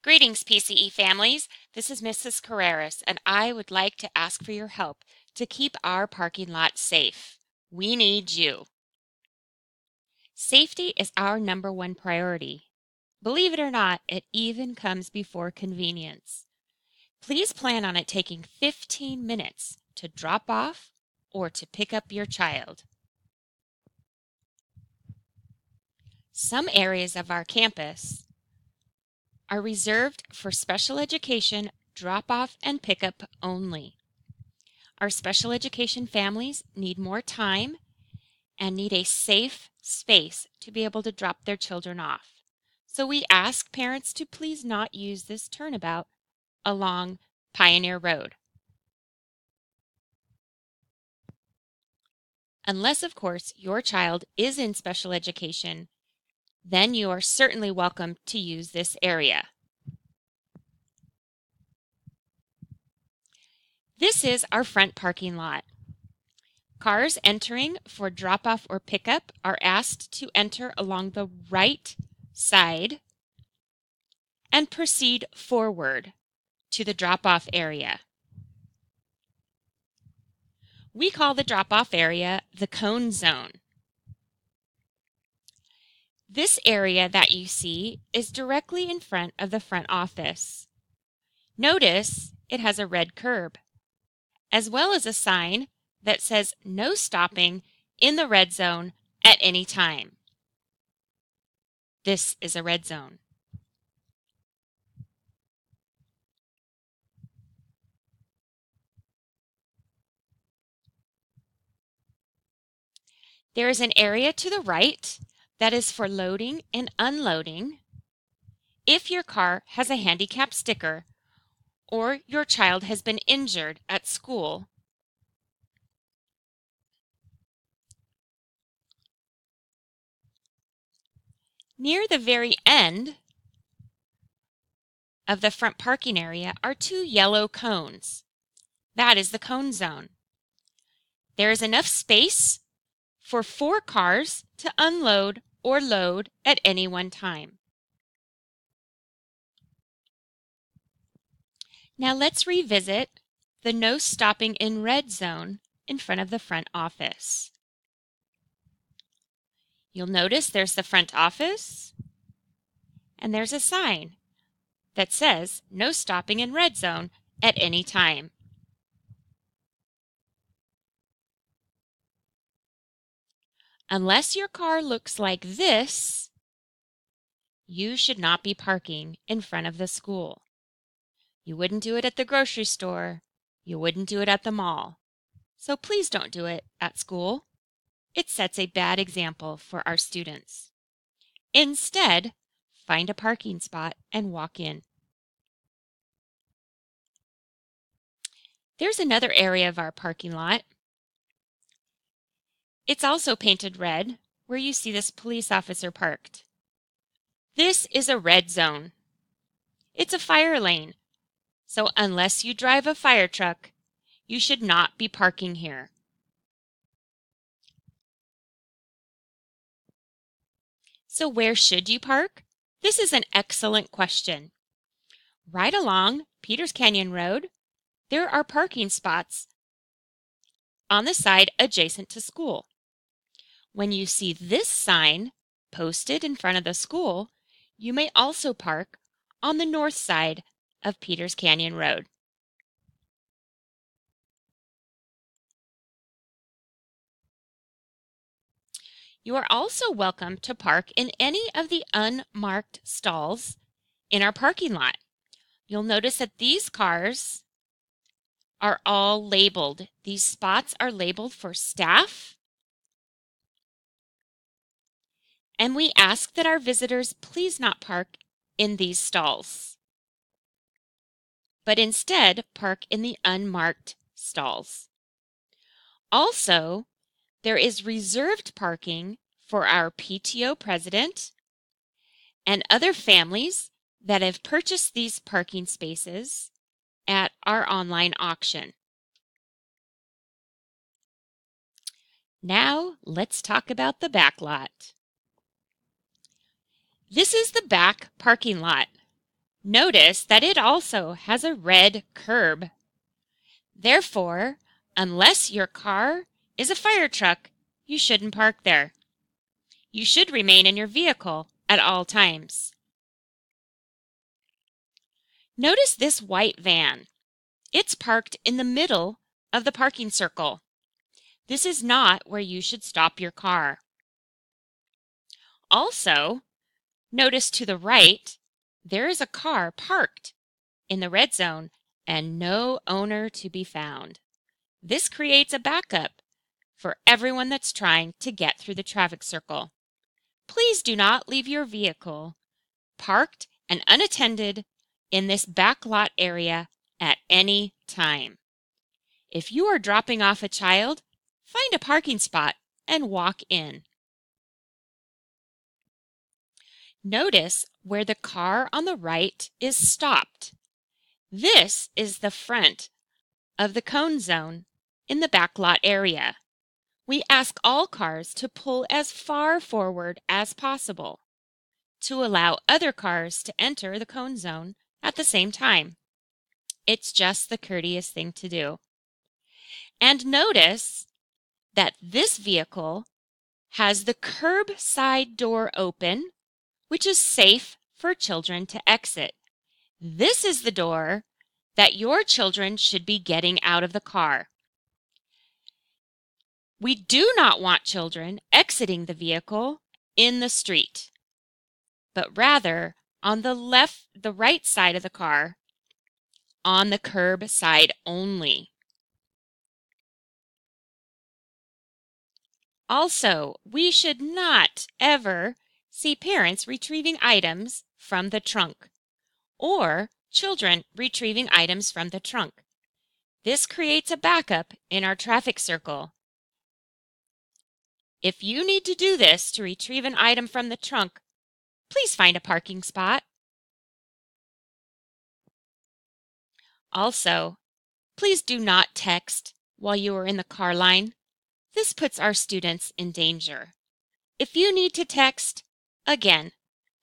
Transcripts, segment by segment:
Greetings, PCE families. This is Mrs. Carreras, and I would like to ask for your help to keep our parking lot safe. We need you. Safety is our #1 priority. Believe it or not, it even comes before convenience. Please plan on it taking 15 minutes to drop off or to pick up your child. Some areas of our campus are reserved for special education drop-off and pickup only. Our special education families need more time and need a safe space to be able to drop their children off. So we ask parents to please not use this turnabout along Pioneer Road. Unless, of course, your child is in special education, then you are certainly welcome to use this area. This is our front parking lot. Cars entering for drop-off or pickup are asked to enter along the right side and proceed forward to the drop-off area. We call the drop-off area the cone zone. This area that you see is directly in front of the front office. Notice it has a red curb, as well as a sign that says no stopping in the red zone at any time. This is a red zone. There is an area to the right that is for loading and unloading if your car has a handicap sticker or your child has been injured at school. Near the very end of the front parking area are 2 yellow cones. That is the cone zone. There is enough space for 4 cars to unload or load at any one time. Now let's revisit the no stopping in red zone in front of the front office. You'll notice there's the front office and there's a sign that says no stopping in red zone at any time. Unless your car looks like this, you should not be parking in front of the school. You wouldn't do it at the grocery store. You wouldn't do it at the mall. So please don't do it at school. It sets a bad example for our students. Instead, find a parking spot and walk in. There's another area of our parking lot. It's also painted red, where you see this police officer parked. This is a red zone. It's a fire lane, so unless you drive a fire truck, you should not be parking here. So where should you park? This is an excellent question. Right along Peters Canyon Road, there are parking spots on the side adjacent to school. When you see this sign posted in front of the school, you may also park on the north side of Peters Canyon Road. You are also welcome to park in any of the unmarked stalls in our parking lot. You'll notice that these cars are all labeled. These spots are labeled for staff. And we ask that our visitors please not park in these stalls, but instead park in the unmarked stalls. Also, there is reserved parking for our PTO president and other families that have purchased these parking spaces at our online auction. Now, let's talk about the back lot. This is the back parking lot. Notice that it also has a red curb. Therefore, unless your car is a fire truck, you shouldn't park there. You should remain in your vehicle at all times. Notice this white van. It's parked in the middle of the parking circle. This is not where you should stop your car. Also, notice to the right, there is a car parked in the red zone and no owner to be found. This creates a backup for everyone that's trying to get through the traffic circle. Please do not leave your vehicle parked and unattended in this backlot area at any time. If you are dropping off a child, find a parking spot and walk in. Notice where the car on the right is stopped. This is the front of the cone zone in the backlot area. We ask all cars to pull as far forward as possible to allow other cars to enter the cone zone at the same time. It's just the courteous thing to do. And notice that this vehicle has the curbside door open, which is safe for children to exit. This is the door that your children should be getting out of the car. We do not want children exiting the vehicle in the street, but rather on the right side of the car, on the curb side only. Also, we should not ever see parents retrieving items from the trunk or children retrieving items from the trunk. This creates a backup in our traffic circle. If you need to do this to retrieve an item from the trunk, please find a parking spot. Also, please do not text while you are in the car line. This puts our students in danger. If you need to text, again,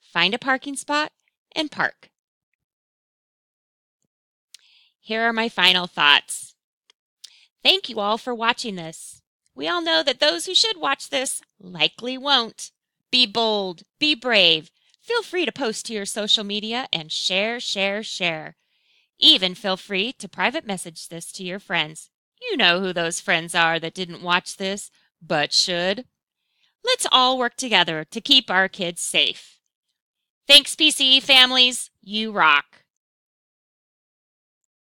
find a parking spot and park. Here are my final thoughts. Thank you all for watching this. We all know that those who should watch this likely won't. Be bold, be brave. Feel free to post to your social media and share, share, share. Even feel free to private message this to your friends. You know who those friends are that didn't watch this, but should. Let's all work together to keep our kids safe. Thanks, PCE families. You rock.